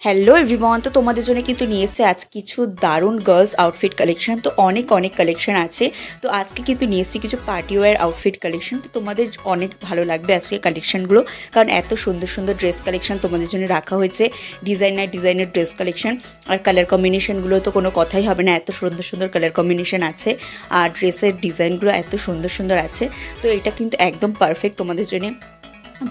Hello everyone, তো তোমাদের জন্য কিন্তু নিয়ে এসেছে আজ কিছু দারুণ গার্লস আউটফিট কালেকশন। তো অনেক কালেকশন আছে। তো আজকে কিন্তু নিয়ে এসেছি কিছু পার্টি ওয়্যার আউটফিট কালেকশন। তো তোমাদের অনেক ভালো লাগবে আজকে কালেকশনগুলো, কারণ এত সুন্দর সুন্দর ড্রেস কালেকশন তোমাদের জন্য রাখা হয়েছে। ডিজাইনার ড্রেস কালেকশন, আর কালার কম্বিনেশনগুলো তো কোনো কথাই হবে না, এত সুন্দর সুন্দর কালার কম্বিনেশন আছে। আর ড্রেসের ডিজাইনগুলো এত সুন্দর সুন্দর আছে। তো এটা কিন্তু একদম পারফেক্ট তোমাদের জন্য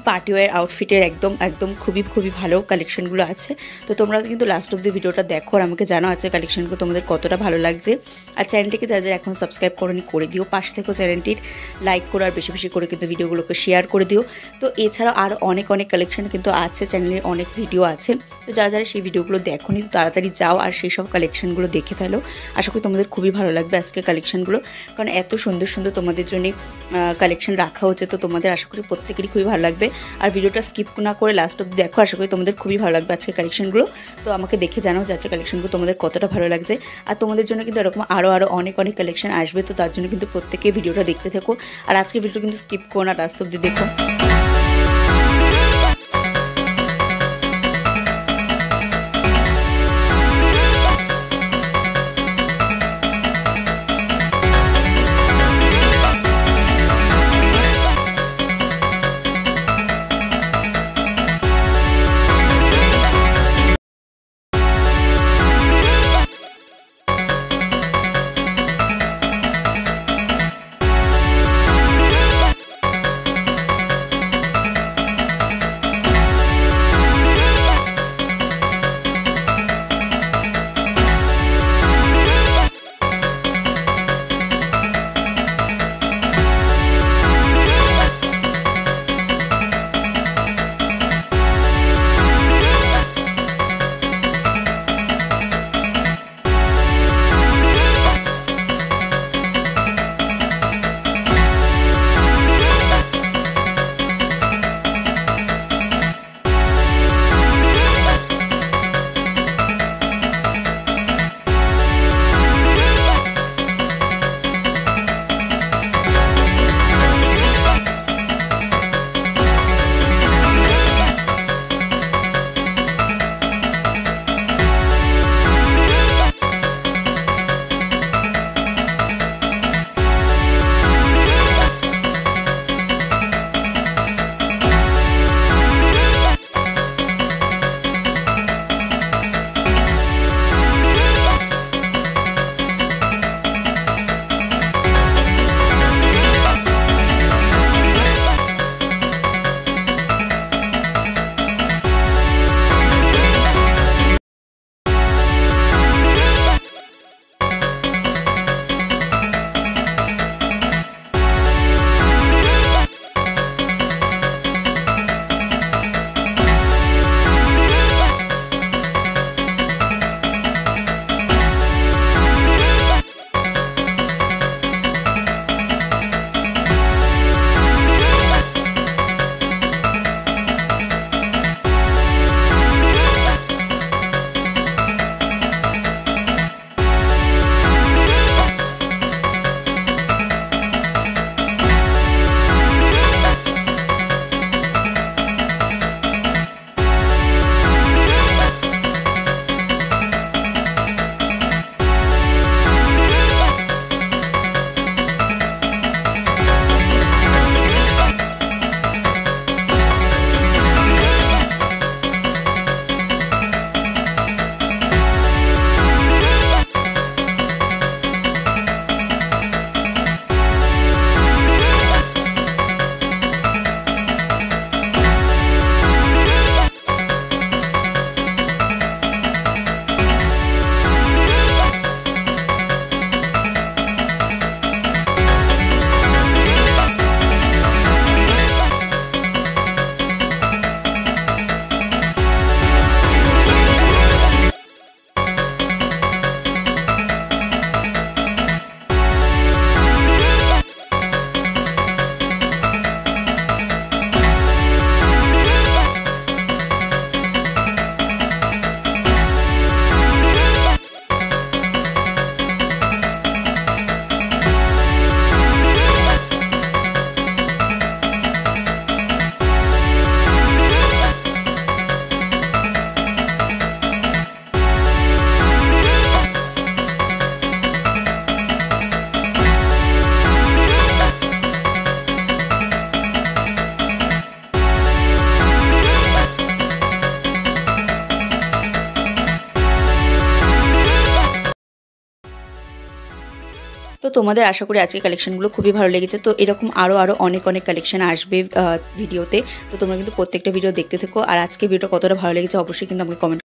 পার্টি ওয়্যার আউটফিটের একদম একদম খুবই ভালো কালেকশনগুলো আছে। তো তোমরা কিন্তু লাস্ট অব দি ভিডিওটা দেখো আর আমাকে জানো আছে কালেকশনগুলো তোমাদের কতটা ভালো লাগছে। আর চ্যানেলটিকে যারা এখন সাবস্ক্রাইব করোনি করে দিও, পাশে থেকেও চ্যানেলটির লাইক করো আর বেশি বেশি করে কিন্তু ভিডিওগুলোকে শেয়ার করে দিও। তো এছাড়াও আরও অনেক কালেকশন কিন্তু আছে, চ্যানেলের অনেক ভিডিও আছে। তো যারা সেই ভিডিওগুলো দেখোনি তো তাড়াতাড়ি যাও আর সেই সব কালেকশনগুলো দেখে ফেলো। আশা করি তোমাদের খুবই ভালো লাগবে আজকের কালেকশনগুলো, কারণ এত সুন্দর সুন্দর তোমাদের জন্য কালেকশন রাখা হচ্ছে। তো তোমাদের আশা করি প্রত্যেকেরই খুবই ভালো লাগবে। আর ভিডিওটা স্কিপ না করে লাস্ট অবধি দেখো, আশা করি তোমাদের খুবই ভালো লাগবে আজকের কালেকশনগুলো। তো আমাকে দেখে জানাও যে আজকের কালেকশনগুলো তোমাদের কতটা ভালো লাগছে। আর তোমাদের জন্য কিন্তু এরকম আরও অনেক কালেকশন আসবে। তো তার জন্য কিন্তু প্রত্যেকে ভিডিওটা দেখতে থাকো, আর আজকের ভিডিও কিন্তু স্কিপ করো না, লাস্ট অবধি দেখো। তোমাদের আশা করি আজকে কালেকশনগুলো খুবই ভালো লেগেছে। তো এরকম আরও অনেক কালেকশন আসবে ভিডিওতে। তো তোমরা কিন্তু প্রত্যেকটা ভিডিও দেখতে থেকো। আর আজকে ভিডিওটা কতটা ভালো লেগেছে অবশ্যই কিন্তু আমাকে কমেন্ট